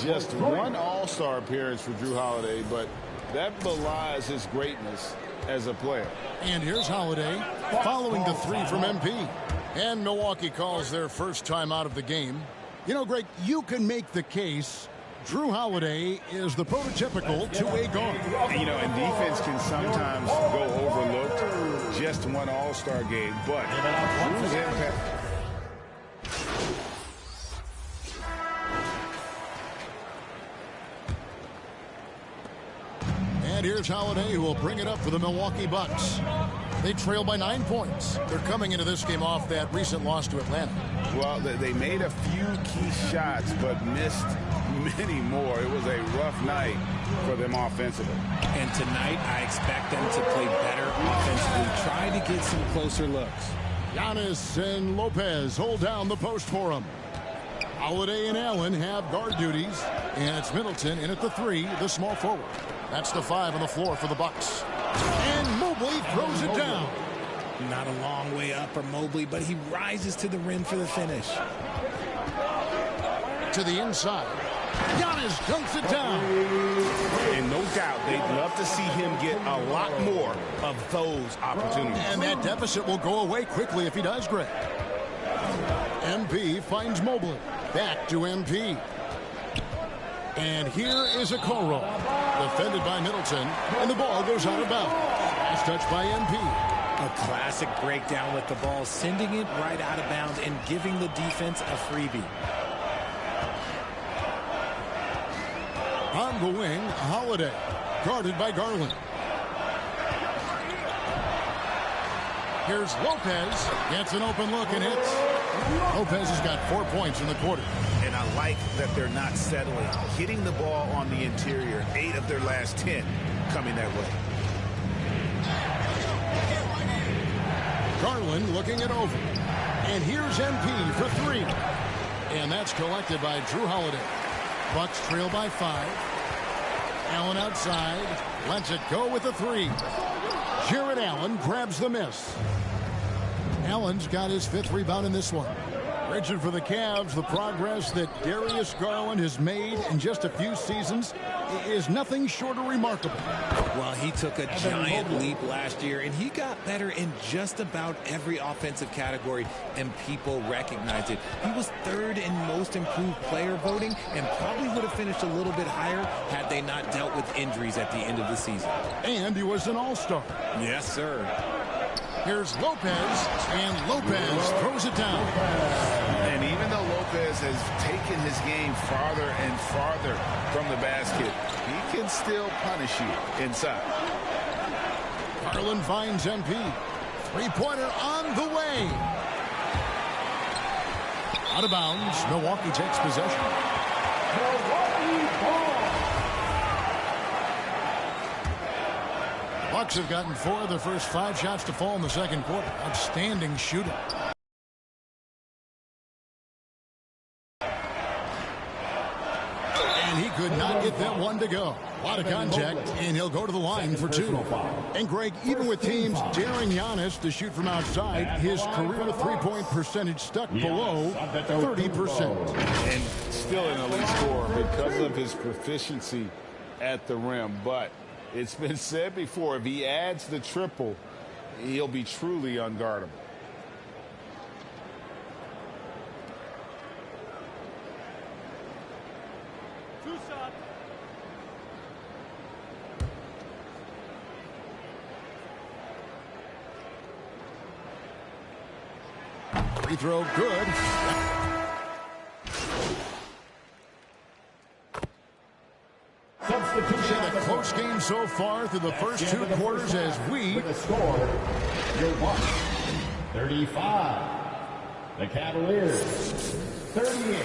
just one All-Star appearance for Drew Holiday, but that belies his greatness as a player. And here's Holiday following the 3 from MP. And Milwaukee calls their first time out of the game. You know, Greg, you can make the case Drew Holiday is the prototypical two-way guard. You know, and defense can sometimes go overlooked. Just one All-Star game, but Drew's impact. And here's Holiday, who will bring it up for the Milwaukee Bucks. They trail by 9 points. They're coming into this game off that recent loss to Atlanta. Well, they made a few key shots, but missed many more. It was a rough night for them offensively. And tonight, I expect them to play better offensively. Try to get some closer looks. Giannis and Lopez hold down the post for him. Holiday and Allen have guard duties. And it's Middleton in at the 3, the small forward. That's the 5 on the floor for the Bucks. And Mobley throws it down. Not a long way up for Mobley, but he rises to the rim for the finish. To the inside. Giannis dunks it down. And no doubt, they'd love to see him get a lot more of those opportunities. And that deficit will go away quickly if he does, Greg. MP finds Mobley. Back to MP. And here is a Okoro. Defended by Middleton. And the ball goes out of bounds. Last touch by MP. A classic breakdown with the ball, sending it right out of bounds and giving the defense a freebie. On the wing, Holiday. Guarded by Garland. Here's Lopez. Gets an open look and hits. Lopez has got 4 points in the quarter. And I like that they're not settling. Hitting the ball on the interior, 8 of their last 10 coming that way. Garland looking it over. And here's MP for 3. And that's collected by Drew Holiday. Bucks trail by 5. Allen outside. Lets it go with a 3. Jared Allen grabs the miss. Allen's got his 5th rebound in this one. Richard, for the Cavs, the progress that Darius Garland has made in just a few seasons is nothing short of remarkable. Well, he took a giant leap last year, and he got better in just about every offensive category, and people recognized it. He was third in most improved player voting and probably would have finished a little bit higher had they not dealt with injuries at the end of the season. And he was an all-star. Yes, sir. Here's Lopez, and Lopez throws it down. And even though Lopez has taken his game farther and farther from the basket, he can still punish you inside. Garland finds MP. Three-pointer on the way. Out of bounds. Milwaukee takes possession. Bucks have gotten 4 of their first 5 shots to fall in the second quarter. Outstanding shooting. And he could not get that one to go. A lot of contact, and he'll go to the line for 2. And Greg, even with teams daring Giannis to shoot from outside, his career three-point percentage stuck below 30%. And still an elite scorer because of his proficiency at the rim. But it's been said before, if he adds the triple, he'll be truly unguardable. Free throw good. Substitution. A close game so far through the first 2 quarters as we. With a score, your watch, 35. The Cavaliers, 38.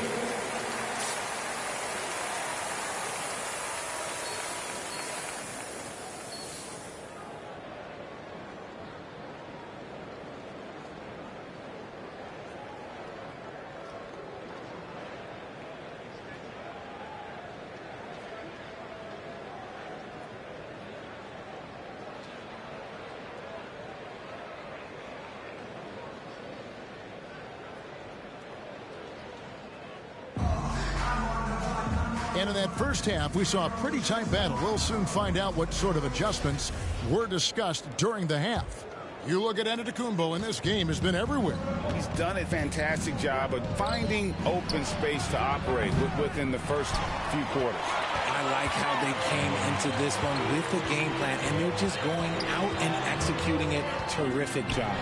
And in that first half, we saw a pretty tight battle. We'll soon find out what sort of adjustments were discussed during the half. You look at Antetokounmpo, and this game has been everywhere. He's done a fantastic job of finding open space to operate within the first few quarters. I like how they came into this one with a game plan, and they're just going out and executing it. Terrific job.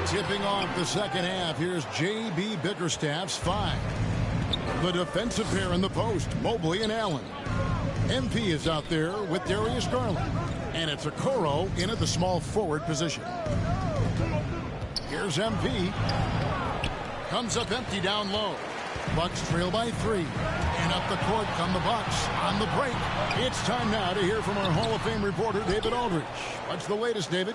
Tipping off the second half, here's J.B. Bickerstaff's 5. The defensive pair in the post, Mobley and Allen. MP is out there with Darius Garland. And it's Okoro in at the small forward position. Here's MP. Comes up empty down low. Bucks trail by 3. And up the court come the Bucks on the break. It's time now to hear from our Hall of Fame reporter, David Aldridge. What's the latest, David?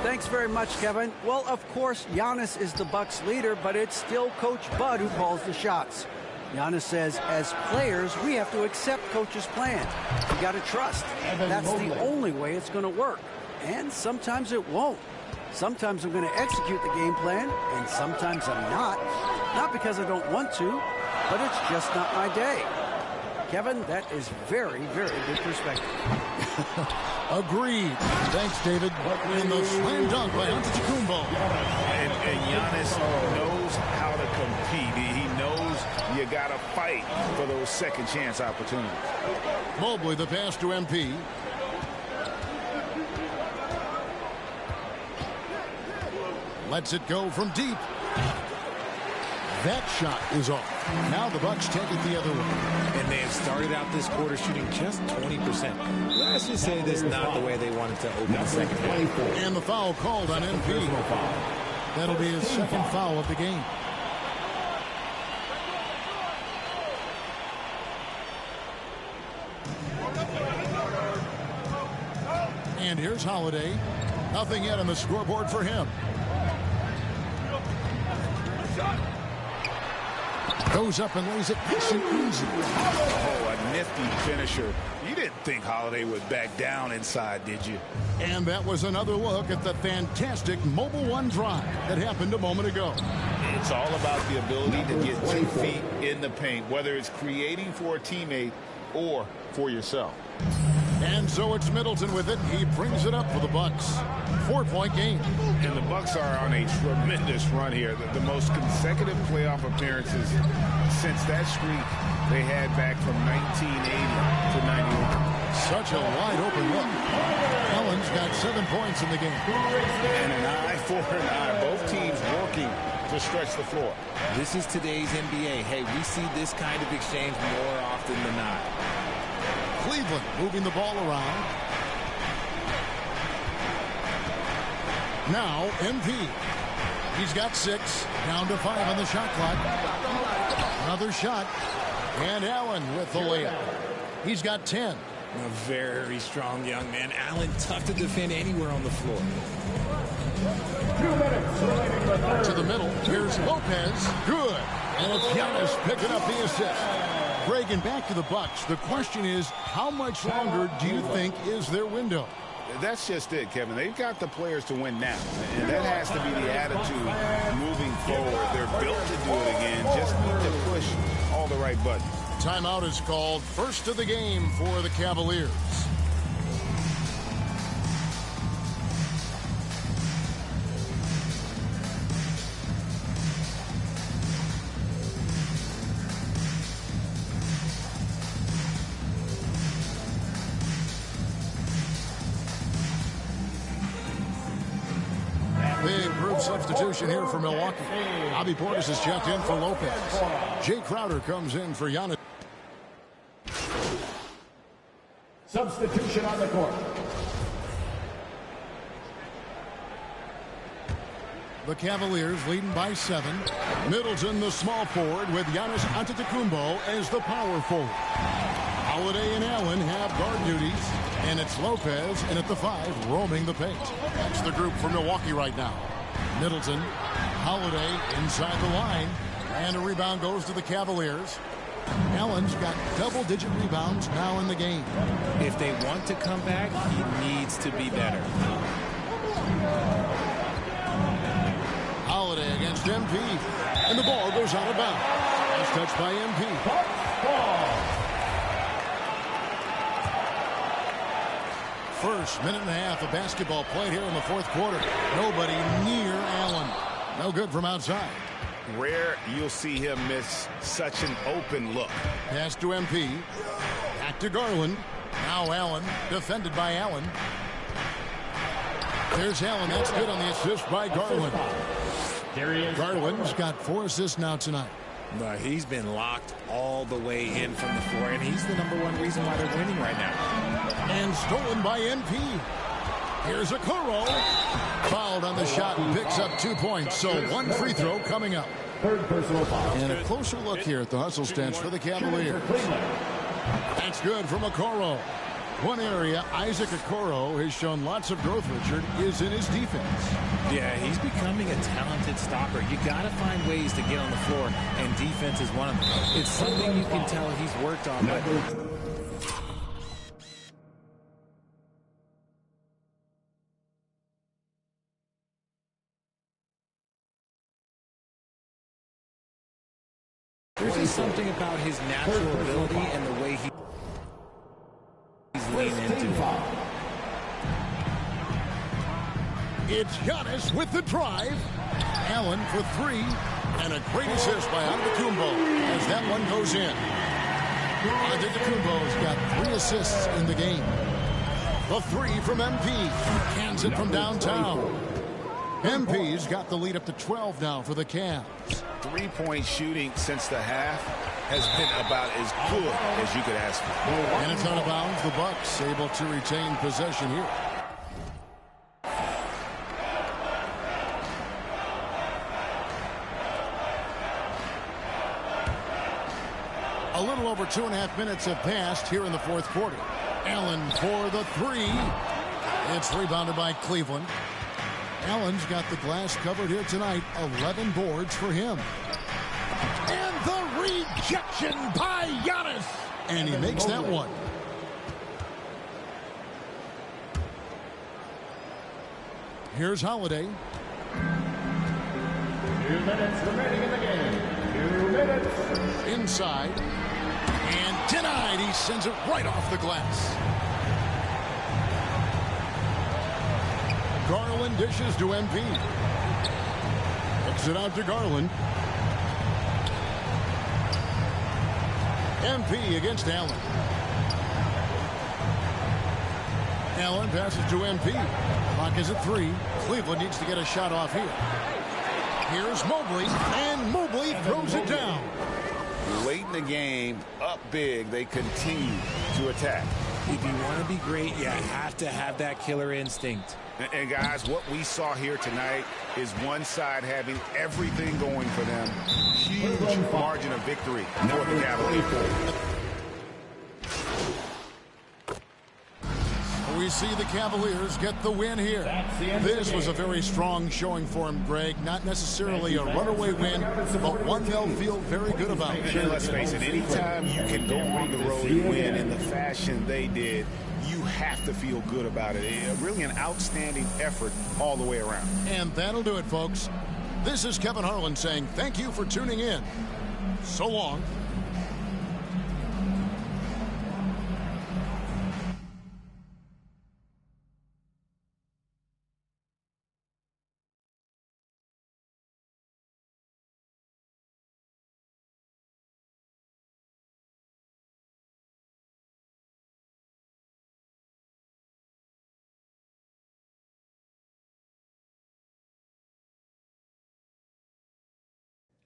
Thanks very much, Kevin. Well, of course, Giannis is the Bucks leader, but it's still Coach Bud who calls the shots. Giannis says, as players, we have to accept Coach's plan. You got to trust. That's the only way it's going to work. And sometimes it won't. Sometimes I'm going to execute the game plan, and sometimes I'm not. Not because I don't want to, but it's just not my day. Kevin, that is very, very good perspective. Agreed. Thanks, David. In the slam dunk by Antetokounmpo. And Giannis knows how to compete. He knows you got to fight for those second chance opportunities. Mobley, the pass to MP. Lets it go from deep. That shot is off. Now the Bucks take it the other way. And they have started out this quarter shooting just 20%. Let's just say this is not the way they wanted to open the second half. And the foul called on MP. That'll be his second foul of the game. And here's Holiday. Nothing yet on the scoreboard for him. Goes up and lays it nice and easy. Oh, a nifty finisher. You didn't think Holiday would back down inside, did you? And that was another look at the fantastic Mobile One drive that happened a moment ago. It's all about the ability to get 2 feet in the paint, whether it's creating for a teammate or for yourself. And so it's Middleton with it. He brings it up for the Bucks. 4-point game. And the Bucks are on a tremendous run here. The most consecutive playoff appearances since that streak they had back from 1980 to 91. Such a wide open look. Allen's got 7 points in the game. And an eye for an eye. Both teams working to stretch the floor. This is today's NBA. Hey, we see this kind of exchange more often than not. Cleveland moving the ball around. Now MP. He's got 6. Down to 5 on the shot clock. Another shot. And Allen with the layup. He's got 10. A very strong young man. Allen, tough to defend anywhere on the floor. To the middle. Here's Lopez. Good. And it's Giannis picking up the assist. Greg, and back to the Bucks. The question is, how much longer do you think is their window? That's just it, Kevin. They've got the players to win now. And that has to be the attitude moving forward. They're built to do it again. Just need to push all the right buttons. Timeout is called. First of the game for the Cavaliers. Big group substitution here for Milwaukee. Bobby Portis has checked in for Lopez. Jay Crowder comes in for Giannis. Substitution on the court. The Cavaliers leading by 7. Middleton, the small forward, with Giannis Antetokounmpo as the power forward. Holiday and Allen have guard duties, and it's Lopez and at the 5 roaming the paint. That's the group for Milwaukee right now. Middleton, Holiday inside the line, and a rebound goes to the Cavaliers. Allen's got double-digit rebounds now in the game. If they want to come back, he needs to be better. Holiday against MP, and the ball goes out of bounds. Nice touch by MP. First minute and a half of basketball played here in the fourth quarter. Nobody near Allen. No good from outside. Rare you'll see him miss such an open look. Pass to MP. Back to Garland. Now Allen, defended by Allen. There's Allen. That's good on the assist by Garland. Garland's got 4 assists now tonight. He's been locked all the way in from the floor, and he's the #1 reason why they're winning right now. And stolen by NP. Here's a Okoro. Fouled on the shot and picks up 2 points. So 1 free throw coming up. Third personal foul. And a closer look here at the hustle stance for the Cavaliers. That's good from Okoro. One area Isaac Okoro has shown lots of growth, Richard, is in his defense. Yeah, he's becoming a talented stopper. You got to find ways to get on the floor, and defense is one of them. It's something you can tell he's worked on. But there's just something about his natural ability and the way he's leaned into it. It's Giannis with the drive. Allen for 3. And a great assist by Antetokounmpo as that one goes in. Antetokounmpo's got 3 assists in the game. The 3 from MP. Cans it from downtown. MP's got the lead up to 12 now for the Cavs. 3-point shooting since the half has been about as good as you could ask for. And it's out of bounds. The Bucks able to retain possession here. A little over 2.5 minutes have passed here in the fourth quarter. Allen for the 3. It's rebounded by Cleveland. Allen's got the glass covered here tonight. 11 boards for him. And the Rejection by Giannis. And he makes that one. Here's Holiday. 2 minutes remaining in the game. 2 minutes. Inside. And denied. He sends it right off the glass. Garland dishes to MP. Hooks it out to Garland. MP against Allen. Allen passes to MP. Clock is at 3. Cleveland needs to get a shot off here. Here's Mobley, and Mobley throws it down. Late in the game, up big, they continue to attack. If you want to be great, you have to have that killer instinct. And guys, what we saw here tonight is one side having everything going for them. Huge margin of victory for the Cavaliers. We see the Cavaliers get the win here. This was a very strong showing for him, Greg. Not necessarily a runaway win, but one they'll feel very good about. And let's face it, anytime you can go on the road and win in the fashion they did, you have to feel good about it. Really an outstanding effort all the way around. And that'll do it, folks. This is Kevin Harlan saying thank you for tuning in. So long.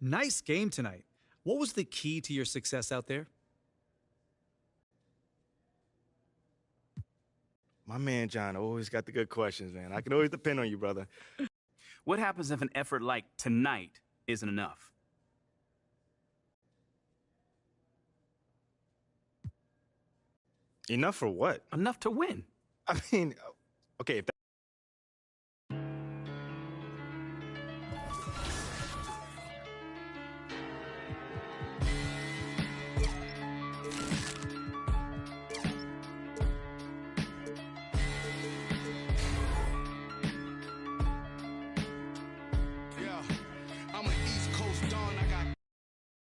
Nice game tonight. What was the key to your success out there? My man John always got the good questions, man. I can always depend on you, brother. What happens if an effort like tonight isn't enough? Enough for what? Enough to win. I mean, okay, if